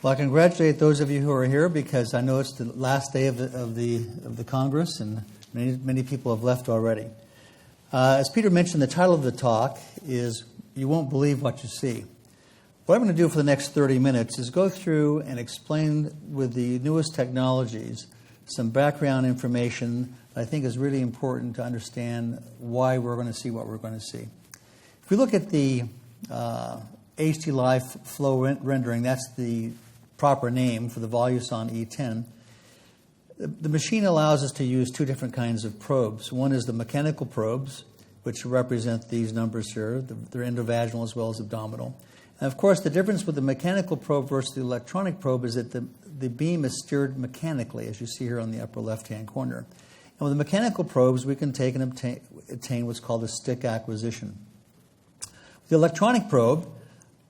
Well, I congratulate those of you who are here because I know it's the last day of the Congress, and many people have left already. As Peter mentioned, the title of the talk is "You Won't Believe What You See." What I'm going to do for the next 30 minutes is go through and explain with the newest technologies some background information that I think is really important to understand why we're going to see what we're going to see. If we look at the HDlive Flow rendering, that's the proper name for the Voluson E10. The machine allows us to use two different kinds of probes. One is the mechanical probes, which represent these numbers here. They're endovaginal as well as abdominal. And of course, the difference with the mechanical probe versus the electronic probe is that the beam is steered mechanically, as you see here on the upper left-hand corner. And with the mechanical probes, we can take and obtain what's called a stick acquisition. The electronic probe,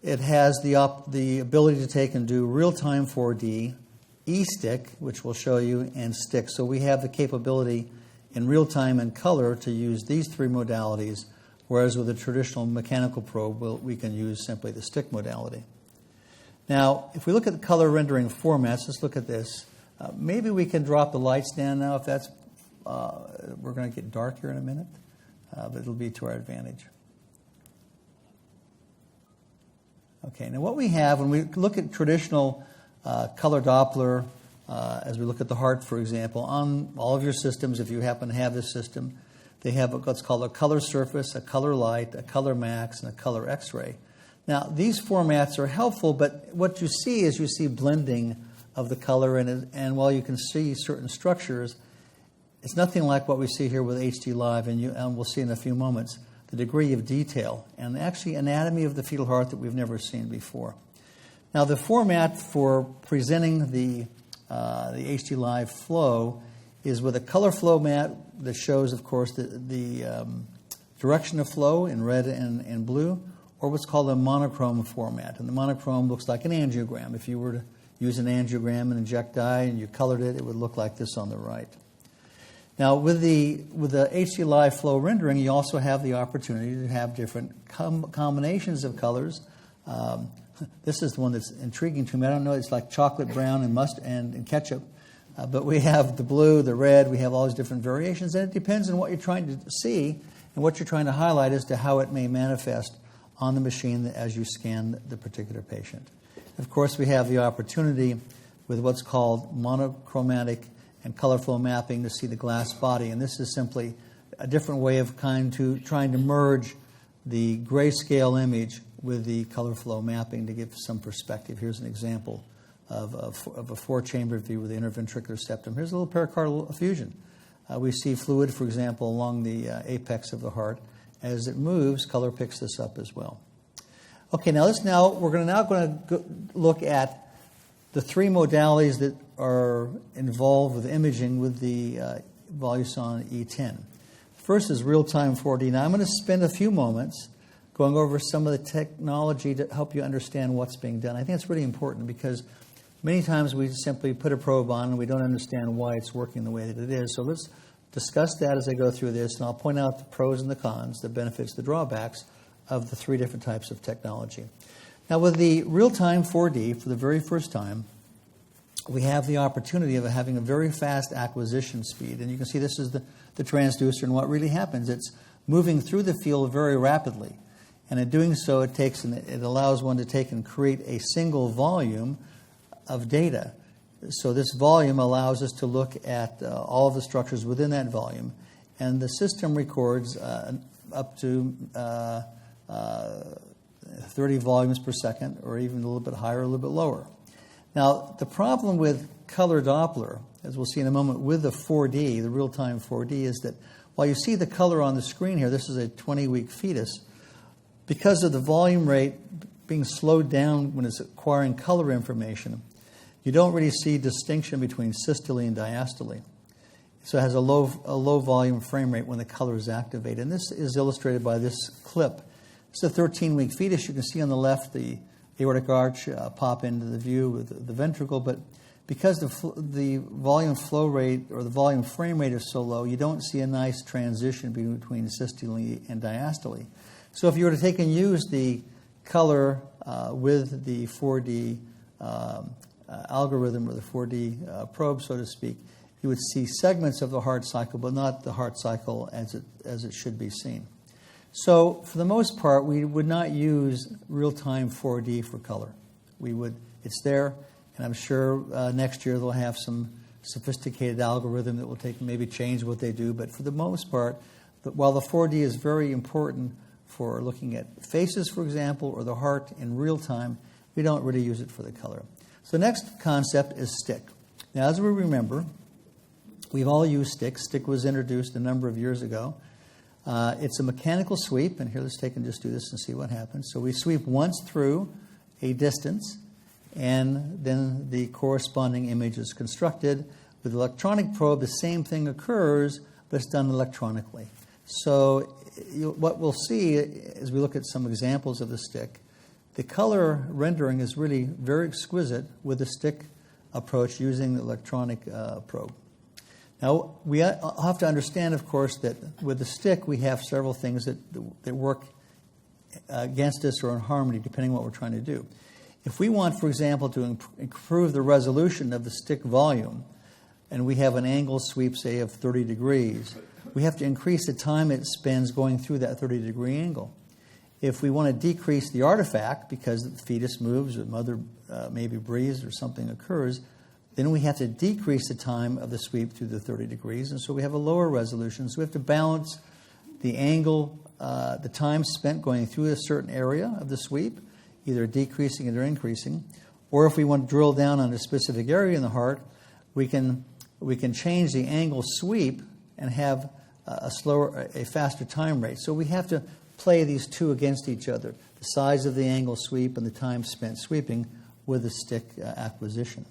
it has the ability to take and do real-time 4D, E-stick, which we'll show you, and stick. So we have the capability in real-time and color to use these three modalities, whereas with a traditional mechanical probe, we can use simply the stick modality. Now, if we look at the color rendering formats, let's look at this. Maybe we can drop the lights down now if that's... we're going to get dark here in a minute, but it'll be to our advantage. Okay, now what we have, when we look at traditional color Doppler, as we look at the heart, for example, on all of your systems, if you happen to have this system, they have what's called a color surface, a color light, a color max, and a color X-ray. Now, these formats are helpful, but what you see is you see blending of the color, and while you can see certain structures, it's nothing like what we see here with HDlive, and we'll see in a few moments the degree of detail and actually anatomy of the fetal heart that we've never seen before. Now, the format for presenting the HDlive Flow is with a color flow mat that shows, of course, the direction of flow in red and blue, or what's called a monochrome format. And the monochrome looks like an angiogram. If you were to use an angiogram and inject dye and you colored it, it would look like this on the right. Now, with the HDlive Flow rendering, you also have the opportunity to have different combinations of colors. This is the one that's intriguing to me. I don't know, it's like chocolate brown and ketchup. But we have the blue, the red, we have all these different variations, and it depends on what you're trying to see and what you're trying to highlight as to how it may manifest on the machine as you scan the particular patient. Of course, we have the opportunity with what's called monochromatic and color flow mapping to see the glass body, and this is simply a different way of trying to merge the grayscale image with the color flow mapping to give some perspective. Here's an example of a four-chambered view with the interventricular septum. Here's a little pericardial effusion. We see fluid, for example, along the apex of the heart. As it moves, color picks this up as well. Okay, we're going to look at the three modalities that are involved with imaging with the Voluson E10. First is real-time 4D. Now, I'm going to spend a few moments going over some of the technology to help you understand what's being done. I think it's really important because many times we simply put a probe on and we don't understand why it's working the way that it is. So let's discuss that as I go through this, and I'll point out the pros and the cons, the benefits, the drawbacks of the three different types of technology. Now, with the real-time 4D, for the very first time, we have the opportunity of having a very fast acquisition speed. And you can see this is the transducer, and what really happens, it's moving through the field very rapidly. And in doing so, it allows one to take and create a single volume of data. So this volume allows us to look at all of the structures within that volume. And the system records up to 30 volumes per second, or even a little bit higher, a little bit lower. Now, the problem with color Doppler, as we'll see in a moment, with the 4D, the real-time 4D, is that while you see the color on the screen here, this is a 20-week fetus, because of the volume rate being slowed down when it's acquiring color information, you don't really see distinction between systole and diastole. So it has a low volume frame rate when the color is activated. And this is illustrated by this clip. It's a 13-week fetus. You can see on the left the aortic arch pop into the view with the ventricle, but because the volume flow rate or the volume frame rate is so low, you don't see a nice transition between systole and diastole. So if you were to take and use the color with the 4D algorithm or the 4D probe, so to speak, you would see segments of the heart cycle, but not the heart cycle as it should be seen. So for the most part, we would not use real-time 4D for color. It's there, and I'm sure next year they'll have some sophisticated algorithm that will maybe change what they do. But for the most part, while the 4D is very important for looking at faces, for example, or the heart in real time, we don't really use it for the color. So the next concept is stick. Now, as we remember, we've all used stick. Stick was introduced a number of years ago. It's a mechanical sweep, and here let's take and just do this and see what happens. So we sweep once through a distance, and then the corresponding image is constructed. With the electronic probe, the same thing occurs, but it's done electronically. So what we'll see as we look at some examples of the stick, the color rendering is really very exquisite with the stick approach using the electronic probe. Now, we have to understand, of course, that with the stick, we have several things that work against us or in harmony, depending on what we're trying to do. If we want, for example, to improve the resolution of the stick volume, and we have an angle sweep, say, of 30 degrees, we have to increase the time it spends going through that 30-degree angle. If we want to decrease the artifact, because the fetus moves or mother maybe breathes or something occurs, then we have to decrease the time of the sweep through the 30 degrees, and so we have a lower resolution. So we have to balance the angle, the time spent going through a certain area of the sweep, either decreasing it or increasing. Or if we want to drill down on a specific area in the heart, we can change the angle sweep and have a faster time rate. So we have to play these two against each other, the size of the angle sweep and the time spent sweeping with the stick acquisition.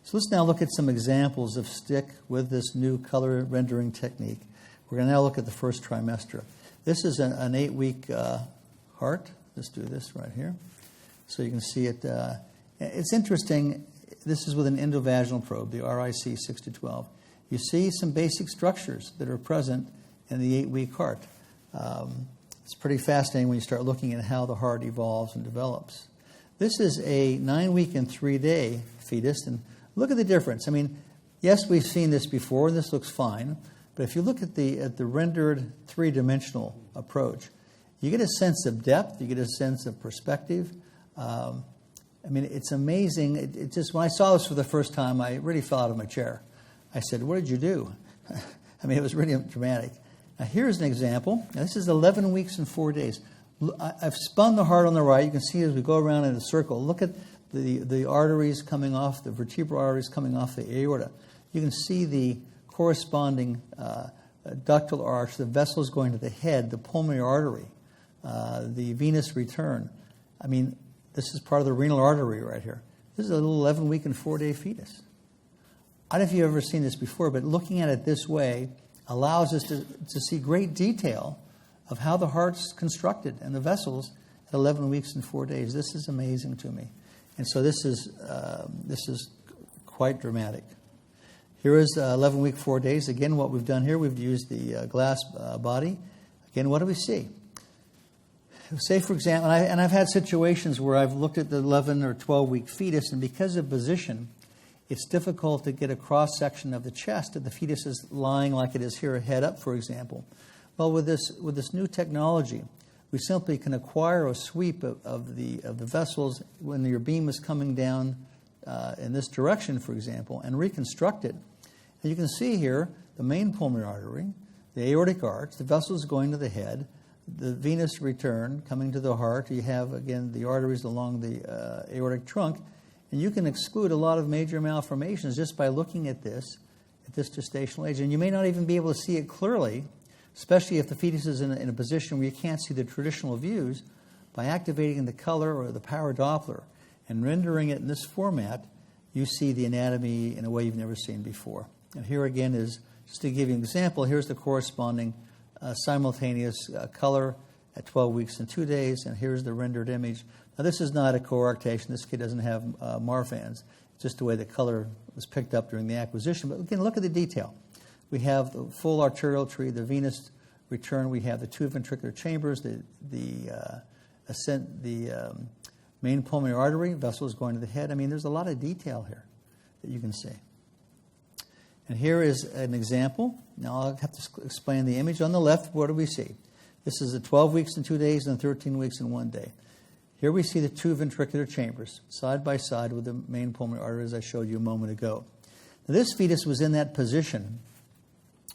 So let's now look at some examples of stick with this new color rendering technique. We're going to now look at the first trimester. This is an 8-week heart. Let's do this right here. So you can see it. It's interesting. This is with an endovaginal probe, the RIC 6-12. You see some basic structures that are present in the 8-week heart. It's pretty fascinating when you start looking at how the heart evolves and develops. This is a 9-week and 3-day fetus, and look at the difference. I mean, yes, we've seen this before, and this looks fine, but if you look at the rendered three-dimensional approach, you get a sense of depth, you get a sense of perspective. I mean, it's amazing. It just, when I saw this for the first time, I really fell out of my chair. I said, "What did you do?" I mean, it was really dramatic. Now, here's an example. Now, this is 11 weeks and 4 days. I've spun the heart on the right. You can see as we go around in a circle. Look at the arteries coming off, the vertebral arteries coming off the aorta. You can see the corresponding ductal arch, the vessels going to the head, the pulmonary artery, the venous return. I mean, this is part of the renal artery right here. This is a little 11-week and 4-day fetus. I don't know if you've ever seen this before, but looking at it this way allows us to see great detail of how the heart's constructed and the vessels at 11 weeks and 4 days. This is amazing to me. And so this is quite dramatic. Here is 11 week, 4 days. Again, what we've done here, we've used the glass body. Again, what do we see? Say, for example, and I've had situations where I've looked at the 11 or 12-week fetus, and because of position, it's difficult to get a cross-section of the chest if the fetus is lying like it is here, head up, for example. Well, with this new technology, we simply can acquire a sweep of the vessels when your beam is coming down in this direction, for example, and reconstruct it. And you can see here the main pulmonary artery, the aortic arch, the vessels going to the head, the venous return coming to the heart. You have, again, the arteries along the aortic trunk. And you can exclude a lot of major malformations just by looking at this gestational age. And you may not even be able to see it clearly, especially if the fetus is in a position where you can't see the traditional views. By activating the color or the power Doppler and rendering it in this format, you see the anatomy in a way you've never seen before. And here again is, just to give you an example, here's the corresponding simultaneous color at 12 weeks and 2 days, and here's the rendered image. Now, this is not a coarctation. This kid doesn't have Marfan's. It's just the way the color was picked up during the acquisition. But again, look at the detail. We have the full arterial tree, the venous return. We have the two ventricular chambers, the main pulmonary artery, vessels going to the head. I mean, there's a lot of detail here that you can see. And here is an example. Now I'll have to explain the image. On the left, what do we see? This is the 12 weeks and 2 days and 13 weeks and 1 day. Here we see the two ventricular chambers, side by side with the main pulmonary artery, as I showed you a moment ago. Now, this fetus was in that position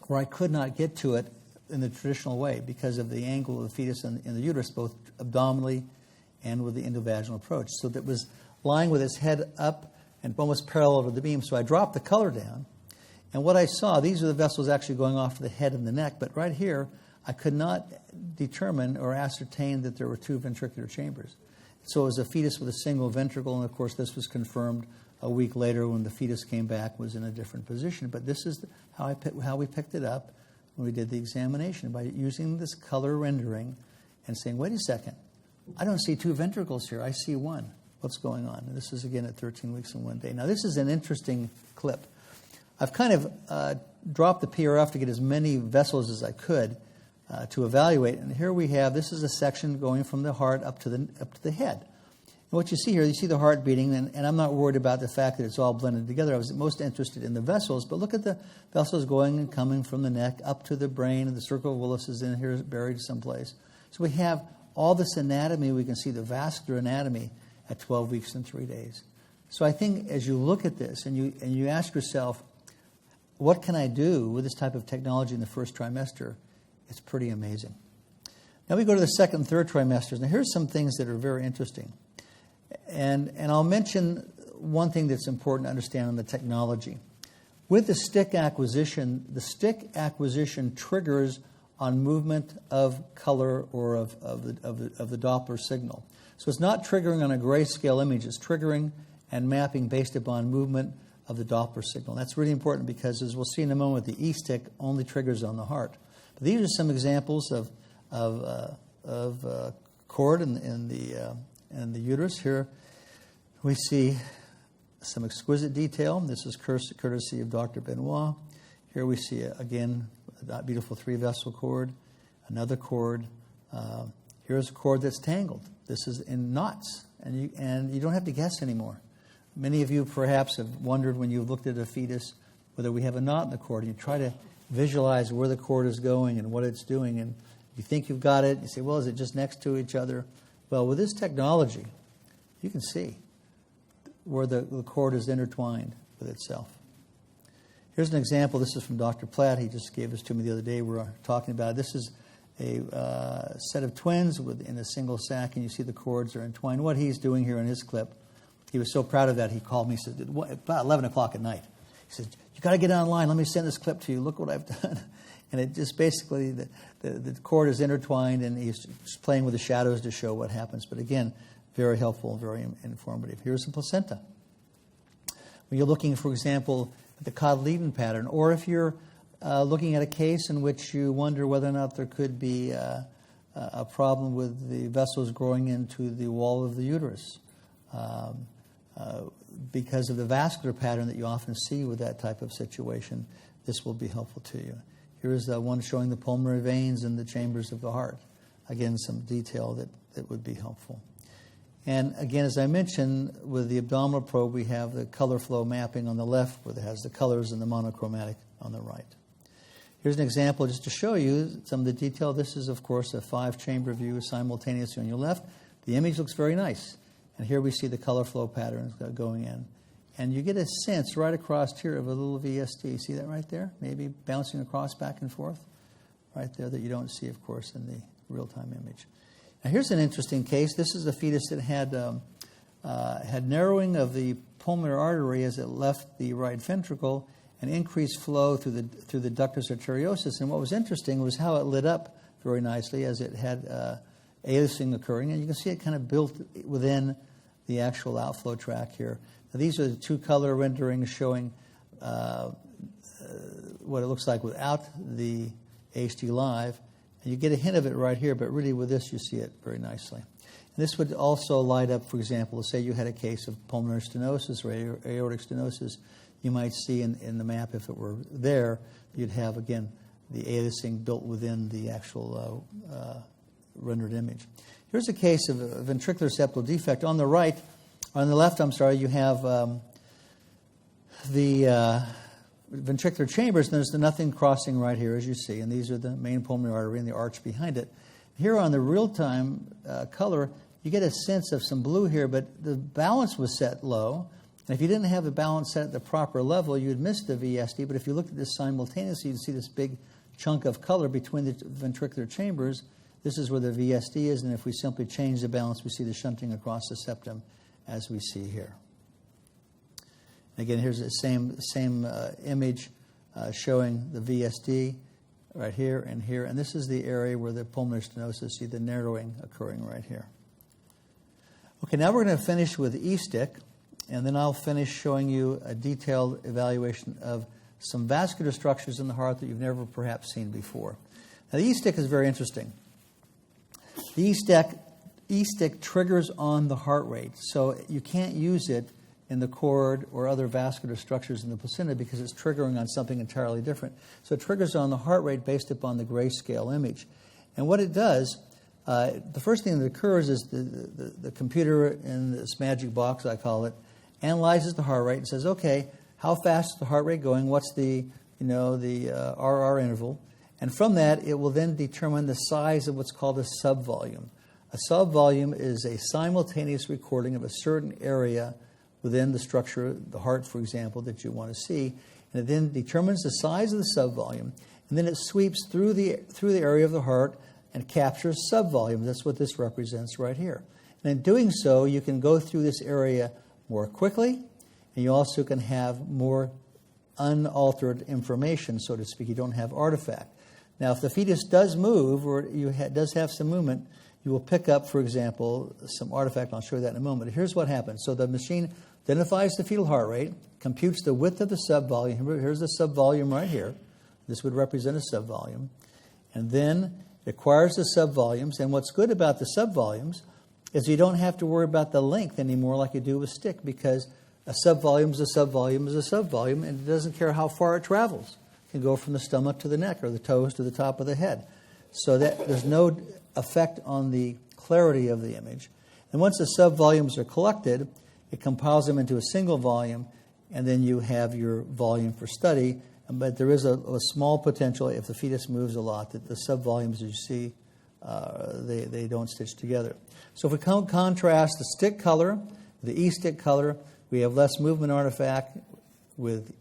where I could not get to it in the traditional way because of the angle of the fetus in the uterus, both abdominally and with the endovaginal approach. So that was lying with its head up and almost parallel to the beam. So I dropped the color down. And what I saw, these are the vessels actually going off to the head and the neck. But right here, I could not determine or ascertain that there were two ventricular chambers. So it was a fetus with a single ventricle. And, of course, this was confirmed a week later when the fetus came back, was in a different position. But this is how we picked it up when we did the examination, by using this color rendering and saying, wait a second, I don't see two ventricles here. I see one. What's going on? And this is, again, at 13 weeks and 1 day. Now, this is an interesting clip. I've kind of dropped the PRF to get as many vessels as I could to evaluate. And here we have, this is a section going from the heart up to the head. And what you see here, you see the heart beating, and I'm not worried about the fact that it's all blended together. I was most interested in the vessels, but look at the vessels going and coming from the neck up to the brain, and the circle of Willis is in here, buried someplace. So we have all this anatomy. We can see the vascular anatomy at 12 weeks and 3 days. So I think as you look at this and you ask yourself, what can I do with this type of technology in the first trimester? It's pretty amazing. Now we go to the second and third trimesters. Now here's some things that are very interesting. And I'll mention one thing that's important to understand on the technology. With the stick acquisition triggers on movement of color or of the Doppler signal. So it's not triggering on a grayscale image. It's triggering and mapping based upon movement of the Doppler signal. That's really important because, as we'll see in a moment, the E-stick only triggers on the heart. But these are some examples of cord in the uterus. Here we see some exquisite detail. This is courtesy of Dr. Benoit. Here we see, again, that beautiful 3-vessel cord, another cord. Here's a cord that's tangled. This is in knots, and you don't have to guess anymore. Many of you perhaps have wondered when you've looked at a fetus whether we have a knot in the cord, and you try to visualize where the cord is going and what it's doing, and you think you've got it. You say, well, is it just next to each other? Well, with this technology, you can see where the cord is intertwined with itself. Here's an example. This is from Dr. Platt. He just gave this to me the other day. We were talking about it. This is a set of twins in a single sac, and you see the cords are entwined. What he's doing here in his clip, he was so proud of that, he called me. He said, about 11 o'clock at night. He said, you got to get online. Let me send this clip to you. Look what I've done. And it just basically, the cord is intertwined, and he's just playing with the shadows to show what happens. But again, very helpful, very informative. Here's the placenta. When you're looking, for example, at the cotyledon pattern, or if you're looking at a case in which you wonder whether or not there could be a problem with the vessels growing into the wall of the uterus because of the vascular pattern that you often see with that type of situation, this will be helpful to you. Here's one showing the pulmonary veins and the chambers of the heart. Again, some detail that would be helpful. And again, as I mentioned, with the abdominal probe, we have the color flow mapping on the left, where it has the colors and the monochromatic on the right. Here's an example just to show you some of the detail. This is, of course, a 5-chamber view simultaneously on your left. The image looks very nice. And here we see the color flow patterns going in. And you get a sense right across here of a little VSD. See that right there? Maybe bouncing across back and forth right there that you don't see, of course, in the real-time image. Now, here's an interesting case. This is a fetus that had narrowing of the pulmonary artery as it left the right ventricle and increased flow through the ductus arteriosus. And what was interesting was how it lit up very nicely as it had aeosing occurring. And you can see it kind of built within the actual outflow tract here. Now, these are the two color renderings showing what it looks like without the HDlive. And you get a hint of it right here, but really with this you see it very nicely. And this would also light up, for example, say you had a case of pulmonary stenosis or aortic stenosis. You might see in the map, if it were there, you'd have, again, the aeosing built within the actual rendered image. Here's a case of a ventricular septal defect. On the left, you have the ventricular chambers, and there's nothing crossing right here, as you see, and these are the main pulmonary artery and the arch behind it. Here on the real-time color, you get a sense of some blue here, but the balance was set low. And if you didn't have the balance set at the proper level, you'd miss the VSD, but if you looked at this simultaneously, you'd see this big chunk of color between the ventricular chambers. This is where the VSD is, and if we simply change the balance, we see the shunting across the septum, as we see here. Again, here's the same image showing the VSD right here, and this is the area where the pulmonary stenosis, see the narrowing occurring right here. Okay, now we're going to finish with E-stick, and then I'll finish showing you a detailed evaluation of some vascular structures in the heart that you've never perhaps seen before. Now, the E-stick is very interesting. The E-stick triggers on the heart rate, so you can't use it in the cord or other vascular structures in the placenta because it's triggering on something entirely different. So it triggers on the heart rate based upon the grayscale image. And what it does, the first thing that occurs is the computer in this magic box, I call it, analyzes the heart rate and says, okay, how fast is the heart rate going? What's the RR interval? And from that, it will then determine the size of what's called a subvolume. A subvolume is a simultaneous recording of a certain area within the structure, the heart, for example, that you want to see. And it then determines the size of the subvolume, and then it sweeps through the area of the heart and captures subvolume. That's what this represents right here. And in doing so, you can go through this area more quickly, and you also can have more unaltered information, so to speak. You don't have artifact. Now, if the fetus does move or does have some movement, you will pick up, for example, some artifact. I'll show you that in a moment. Here's what happens. So the machine identifies the fetal heart rate, computes the width of the subvolume. Here's the subvolume right here. This would represent a subvolume. And then it acquires the subvolumes. And what's good about the subvolumes is you don't have to worry about the length anymore like you do with stick, because a subvolume is a subvolume is a subvolume, and it doesn't care how far it travels. It can go from the stomach to the neck or the toes to the top of the head. So that there's no effect on the clarity of the image. And once the subvolumes are collected, it compiles them into a single volume, and then you have your volume for study. But there is a small potential, if the fetus moves a lot, that the subvolumes, as you see, they don't stitch together. So if we contrast the stick color, the E-stick color, we have less movement artifact with,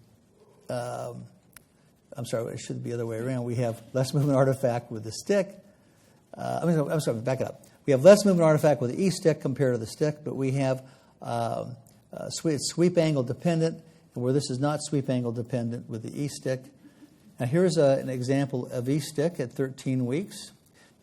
it should be the other way around. We have less movement artifact with the stick. Back it up. We have less movement artifact with the E-stick compared to the stick, but we have sweep angle dependent, and where this is not sweep angle dependent with the E-stick. Now here's an example of E-stick at 13 weeks.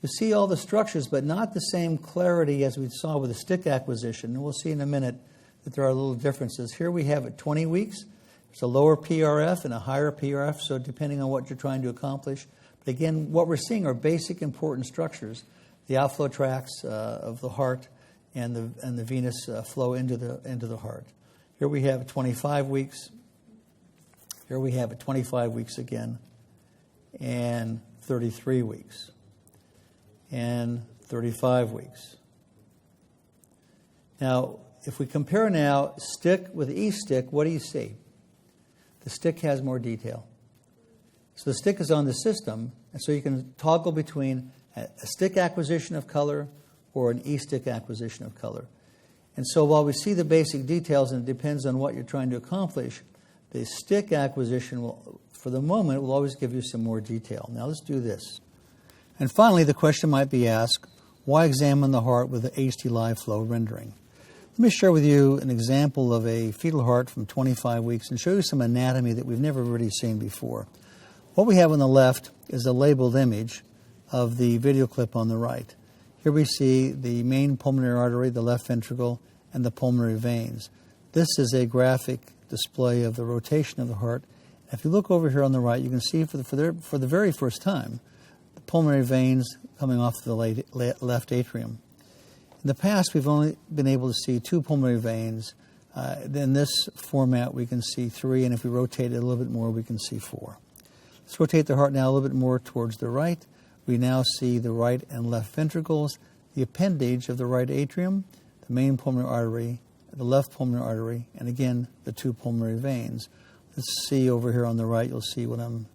You see all the structures, but not the same clarity as we saw with the stick acquisition. And we'll see in a minute that there are little differences. Here we have at 20 weeks. There's a lower PRF and a higher PRF, so depending on what you're trying to accomplish. But again, what we're seeing are basic important structures, the outflow tracts of the heart and the venous flow into the heart. Here we have 25 weeks. Here we have 25 weeks again, and 33 weeks, and 35 weeks. Now, if we compare now stick with E-stick, what do you see? The stick has more detail. So the stick is on the system, and so you can toggle between a stick acquisition of color or an E-stick acquisition of color. And so while we see the basic details, and it depends on what you're trying to accomplish, the stick acquisition will, for the moment, will always give you some more detail. Now let's do this. And finally, the question might be asked, why examine the heart with the HDlive Flow rendering? Let me share with you an example of a fetal heart from 25 weeks and show you some anatomy that we've never really seen before. What we have on the left is a labeled image of the video clip on the right. Here we see the main pulmonary artery, the left ventricle, and the pulmonary veins. This is a graphic display of the rotation of the heart. If you look over here on the right, you can see for the very first time the pulmonary veins coming off the left atrium. In the past, we've only been able to see 2 pulmonary veins. In this format, we can see 3, and if we rotate it a little bit more, we can see 4. Let's rotate the heart now a little bit more towards the right. We now see the right and left ventricles. the appendage of the right atrium, the main pulmonary artery, the left pulmonary artery, and again, the two pulmonary veins. Let's see over here on the right, you'll see what I'm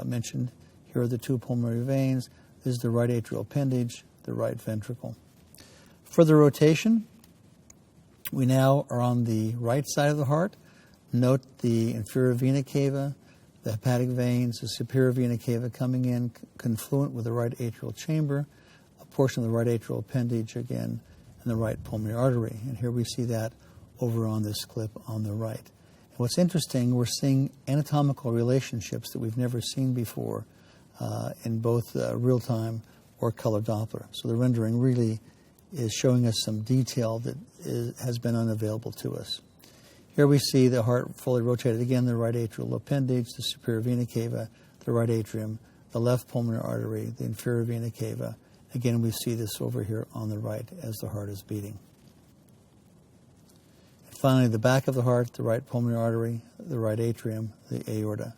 mentioned. Here are the two pulmonary veins. This is the right atrial appendage, the right ventricle. For the rotation, we now are on the right side of the heart. Note the inferior vena cava, the hepatic veins, the superior vena cava coming in confluent with the right atrial chamber, a portion of the right atrial appendage again, and the right pulmonary artery. And here we see that over on this clip on the right. And what's interesting, we're seeing anatomical relationships that we've never seen before in both real-time or color Doppler. So the rendering really is showing us some detail that has been unavailable to us. Here we see the heart fully rotated again, the right atrial appendage, the superior vena cava, the right atrium, the left pulmonary artery, the inferior vena cava. Again, we see this over here on the right as the heart is beating. And finally, the back of the heart, the right pulmonary artery, the right atrium, the aorta.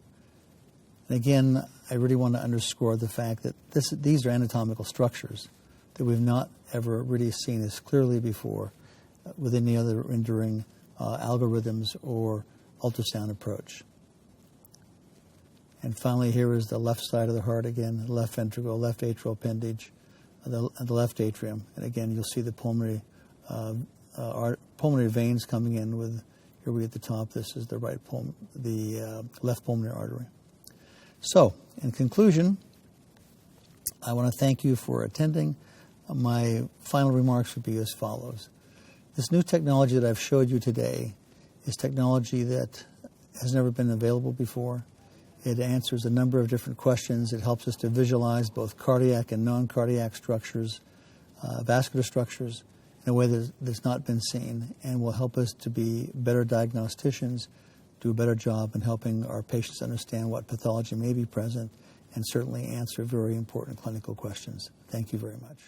And again, I really want to underscore the fact that these are anatomical structures that we've not ever really seen as clearly before with any other rendering algorithms or ultrasound approach. And finally, here is the left side of the heart again, left ventricle, left atrial appendage, the left atrium. And again, you'll see the pulmonary veins coming in with, here we at the top, this is the left pulmonary artery. So, in conclusion, I want to thank you for attending. My final remarks would be as follows. This new technology that I've showed you today is technology that has never been available before. It answers a number of different questions. It helps us to visualize both cardiac and non-cardiac structures, vascular structures, in a way that's not been seen, and will help us to be better diagnosticians, do a better job in helping our patients understand what pathology may be present, and certainly answer very important clinical questions. Thank you very much.